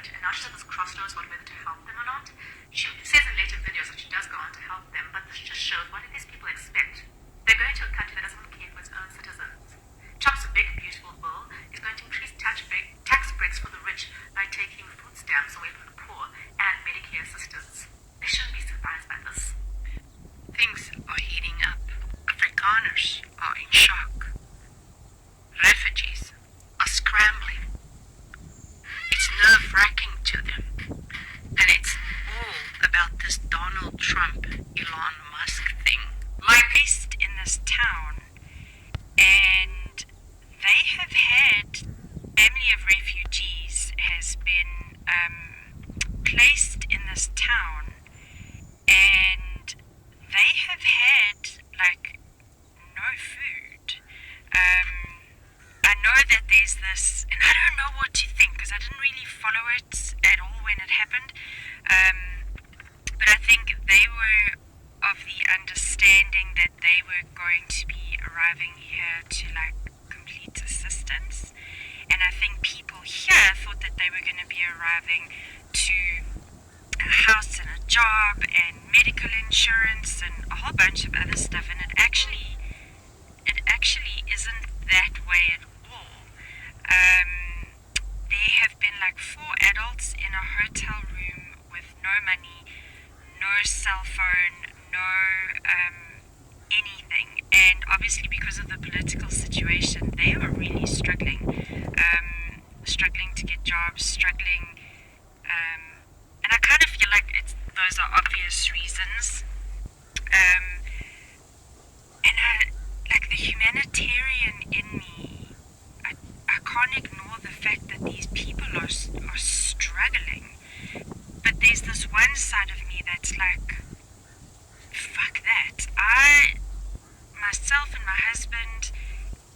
desperate, and now she's at this crossroads about whether to help them or not. She says in later videos that she does go on to help them, but this just shows what do these people expect? They're going to a country that doesn't care for its own citizens. Trump's big, beautiful bill is going to increase tax breaks for the rich by taking food stamps away from the poor and Medicare assistance. They shouldn't be surprised by this. Things are heating up. Afrikaners are in shock. Refugees are scrambling. It's nerve-wracking to them. And it's all about this Donald Trump, Elon Musk thing. My based in this town, and they have had family of refugees has been placed in this town, and they have had like no food. I know that there's this, and I don't know what to think because I didn't really follow it at all when it happened. But I think they were of the understanding that they were going to be arriving here to like complete assistance. And I think people here thought that they were going to be arriving to a house and a job and medical insurance and a whole bunch of other stuff. And it actually isn't that way at all. There have been like 4 adults in a hotel room with no money, no cell phone, no anything. And obviously because of the political situation, they are really struggling to get jobs, struggling. And I kind of feel like those are obvious reasons. And like the humanitarian in me, I can't ignore the fact that these people are struggling. But there's this one side of me that's like, fuck that. Myself and my husband,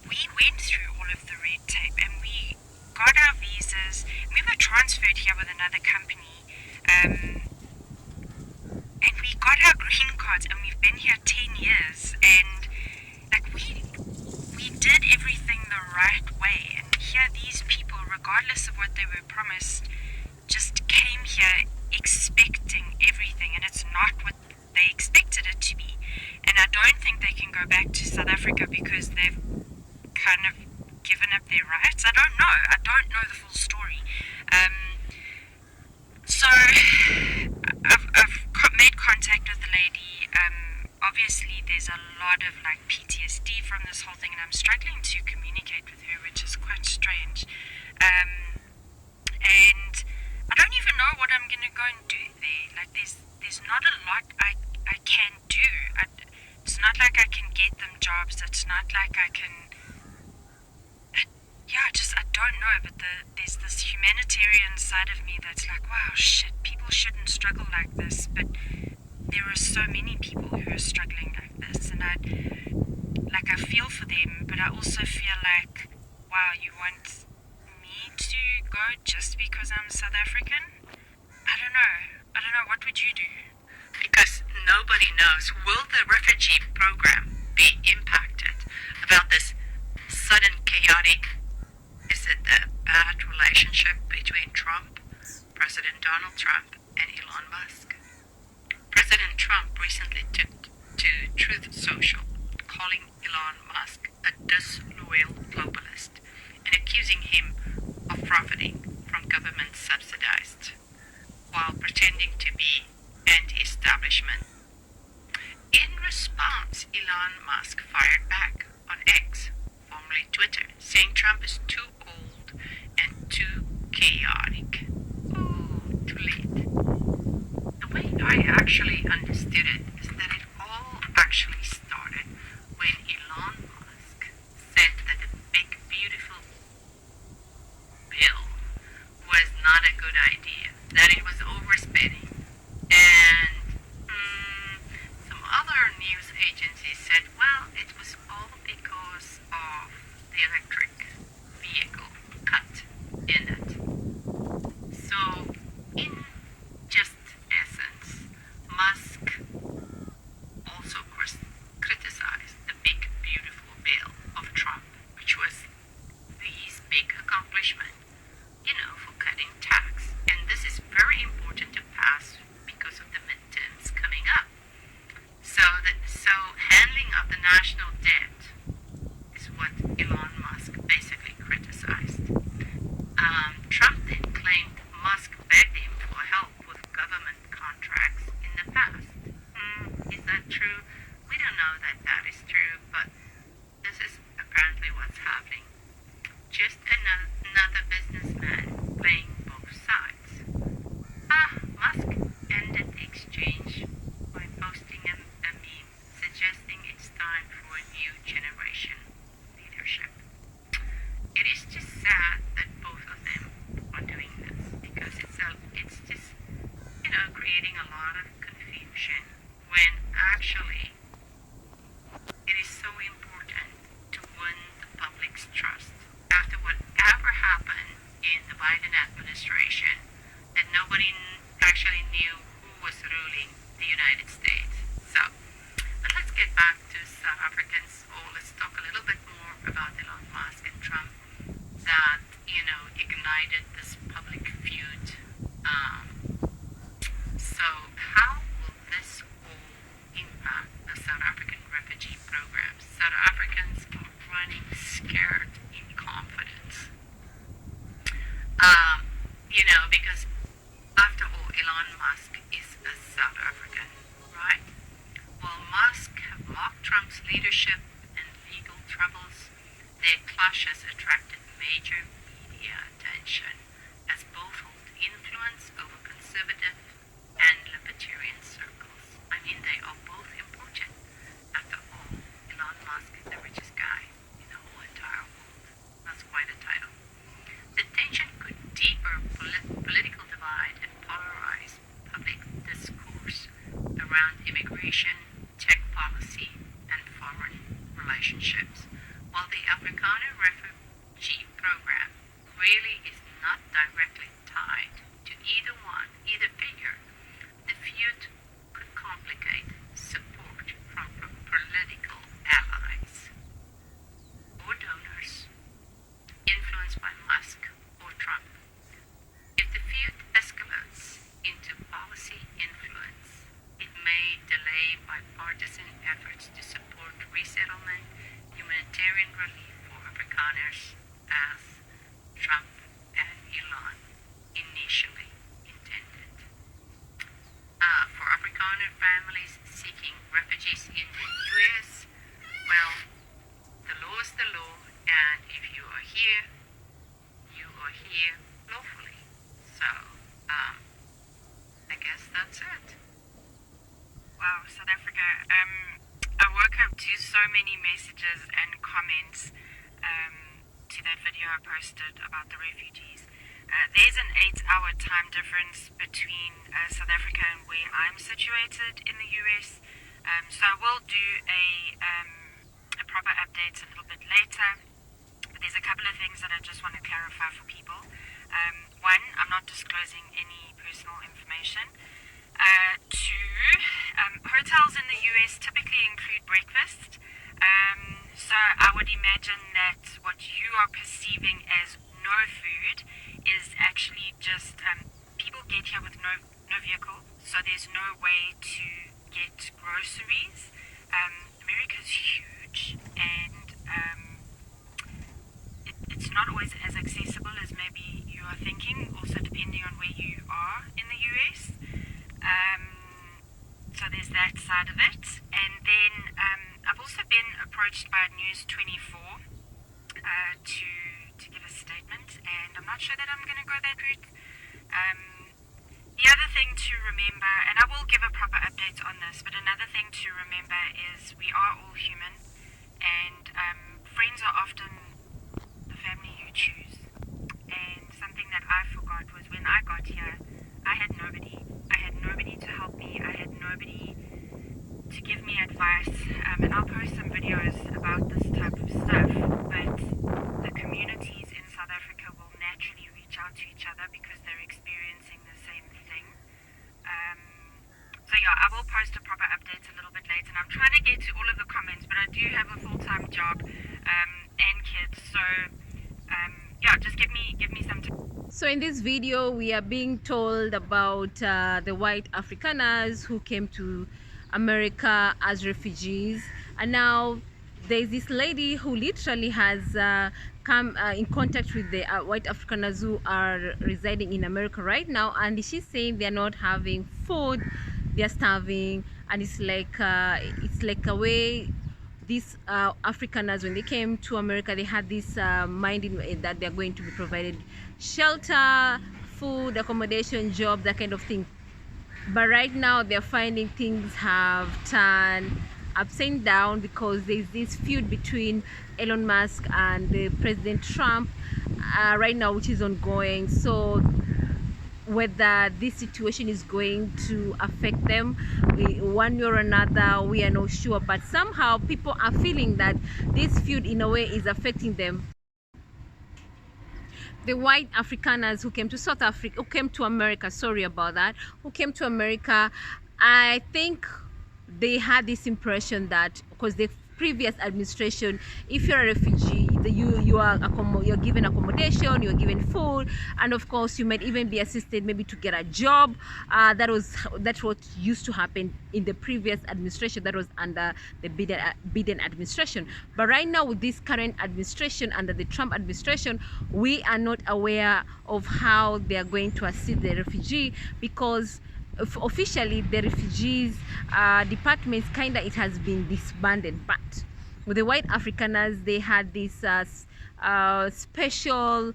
we went through all of the red tape and we got our visas. We were transferred here with another company. And we got our green cards and we've been here 10 years. And like we did everything the right way. And here these people, regardless of what they were promised, just came here expecting everything, and it's not what they expected it to be. And I don't think they can go back to South Africa because they've kind of given up their rights. I don't know the full story. So I've made contact with the lady. Obviously there's a lot of like PTSD from this whole thing, and I'm struggling to communicate with her, which is quite strange. And I don't even know what I'm gonna go and do there. Like there's not a lot I can do. It's not like I can get them jobs. It's not like I can. I don't know. But there's this humanitarian side of me that's like, wow, shit, people shouldn't struggle like this. But there are so many people who are struggling like this, and I feel for them. But I also feel like, wow, you want me to go just because I'm South African? I don't know. What would you do? Because nobody knows, will the refugee program be impacted about this sudden chaotic, is it the bad relationship between President Donald Trump and Elon Musk? President Trump recently took to Truth Social, calling Elon Musk a disloyal globalist and accusing him of profiting from government subsidized while pretending to be anti-establishment. In response, Elon Musk fired back on X, formerly Twitter, saying Trump is too old and too chaotic. Oh, too late. The way I actually understood it is that it all actually started when Elon Musk said that the big, beautiful bill was not a good idea, that it was overspending. And some other news agencies said, well, it was all because of the electric vehicle cut in it. So, in just essence, Musk After all, Elon Musk is a South African, right? While Musk have mocked Trump's leadership and legal troubles, their clash has attracted major media attention as both hold influence over conservative and libertarian circles. I mean, they are both important. After all, Elon Musk is the richest guy in the whole entire world. That's quite a title. The tension could deeper political divide and polarize public discourse around immigration, tech policy, and foreign relationships, while the Afrikaner refugee program really is not directly tied to either figure. The feud could complicate support from political allies or donors influenced by Musk or Trump. If the feud escalates into policy influence, it may delay bipartisan efforts to support resettlement, humanitarian relief for Afrikaners as Trump and Elon initially intended. For Afrikaner families seeking refugees in the U.S., well, the law is the law, and if you are here lawfully. So, I guess that's it. Wow, South Africa. I woke up to so many messages and comments to that video I posted about the refugees. There's an 8-hour time difference between South Africa and where I'm situated in the US. So I will do a proper update a little bit later. But there's a couple of things that I just want to clarify for people. One, I'm not disclosing any personal information. Two, hotels in the US typically include breakfast. So I would imagine that what you are perceiving as no food is actually just people get here with no vehicle, so there's no way to get groceries. America's huge, and it's not always as accessible as maybe you are thinking, also depending on where you are in the US. So there's that side of it. And then I've also been approached by News 24 to give a statement, and I'm not sure that I'm going to go that route. The other thing to remember, and I will give a proper update on this, but another thing to remember is we are all human, and friends are often the family you choose. And something that I forgot was when I got here, I had nobody. I had nobody to help me. I had nobody to give me advice. And I'll post some videos about this type of stuff. But the communities in South Africa will naturally reach out to each other because they're experiencing the same thing. So yeah, I will post a proper update a little bit later. And I'm trying to get to all of the comments, but I do have a full-time job and kids. So yeah, just give me some time. So in this video, we are being told about the white Afrikaners who came to America as refugees, and now there's this lady who literally has come in contact with the white Afrikaners who are residing in America right now, and she's saying they're not having food, they're starving, and it's like a way these Afrikaners, when they came to America, they had this mind that they're going to be provided shelter, food, accommodation, job, that kind of thing. But right now they're finding things have turned upside down because there's this feud between Elon Musk and President Trump right now, which is ongoing. So whether this situation is going to affect them one way or another, we are not sure, but somehow people are feeling that this feud in a way is affecting them. The white Afrikaners who came to South Africa, who came to America, sorry about that, who came to America, I think they had this impression that because they previous administration, if you're a refugee, you're given accommodation, you're given food, and of course you might even be assisted maybe to get a job. That's what used to happen in the previous administration, that was under the Biden administration. But right now, with this current administration, under the Trump administration, we are not aware of how they are going to assist the refugee, because officially the refugees departments it has been disbanded. But with the white Afrikaners, they had this special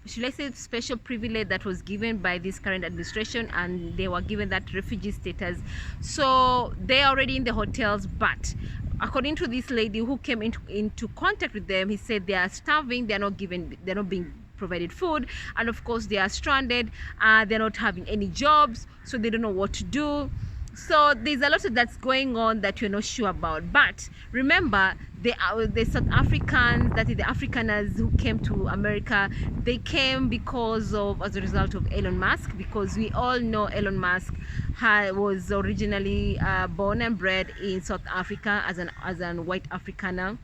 should I say special privilege that was given by this current administration, and they were given that refugee status. So they're already in the hotels, but according to this lady who came into contact with them, he said they are starving, they're not being provided food, and of course they are stranded, they're not having any jobs, so they don't know what to do. So there's a lot of that's going on that you're not sure about. But remember, the South Africans, that is the Afrikaners who came to America, they came as a result of Elon Musk, because we all know Elon Musk was originally born and bred in South Africa as an white Afrikaner.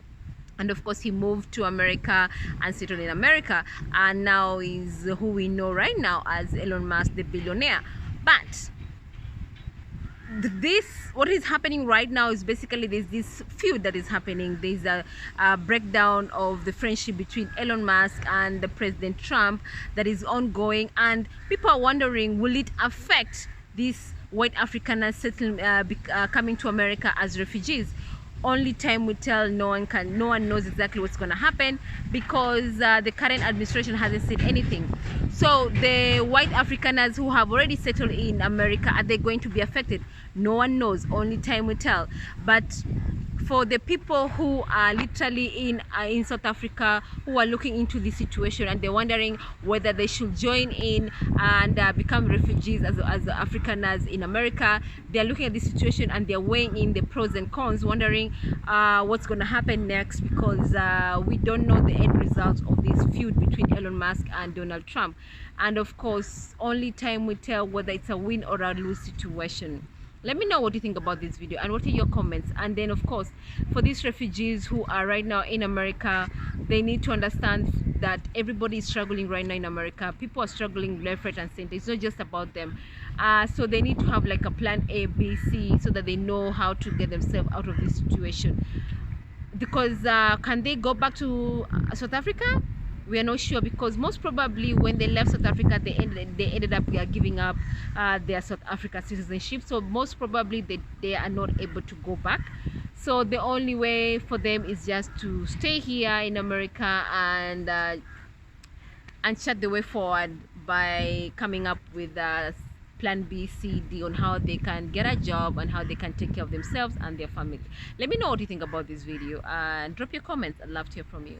And of course he moved to America and settled in America, and now is who we know right now as Elon Musk, the billionaire. But what is happening right now is basically there's this feud that is happening. There's a breakdown of the friendship between Elon Musk and the President Trump that is ongoing, and people are wondering, will it affect these white Afrikaners coming to America as refugees? Only time will tell. No one knows exactly what's going to happen, because the current administration hasn't said anything. So the white Afrikaners who have already settled in America, are they going to be affected? No one knows. Only time will tell. But for the people who are literally in South Africa, who are looking into this situation, and they're wondering whether they should join in and become refugees as Afrikaners in America, they're looking at this situation and they're weighing in the pros and cons, wondering what's going to happen next, because we don't know the end result of this feud between Elon Musk and Donald Trump. And of course, only time will tell whether it's a win or a lose situation. Let me know what you think about this video, and what are your comments. And then of course, for these refugees who are right now in America, they need to understand that everybody is struggling right now in America. People are struggling left, right and center. It's not just about them. So they need to have like a plan A, B, C, so that they know how to get themselves out of this situation. Because can they go back to South Africa? We are not sure, because most probably when they left South Africa, they ended up giving up their South Africa citizenship. So most probably they are not able to go back. So the only way for them is just to stay here in America and chart the way forward by coming up with plan B, C, D on how they can get a job and how they can take care of themselves and their family. Let me know what you think about this video, and drop your comments. I'd love to hear from you.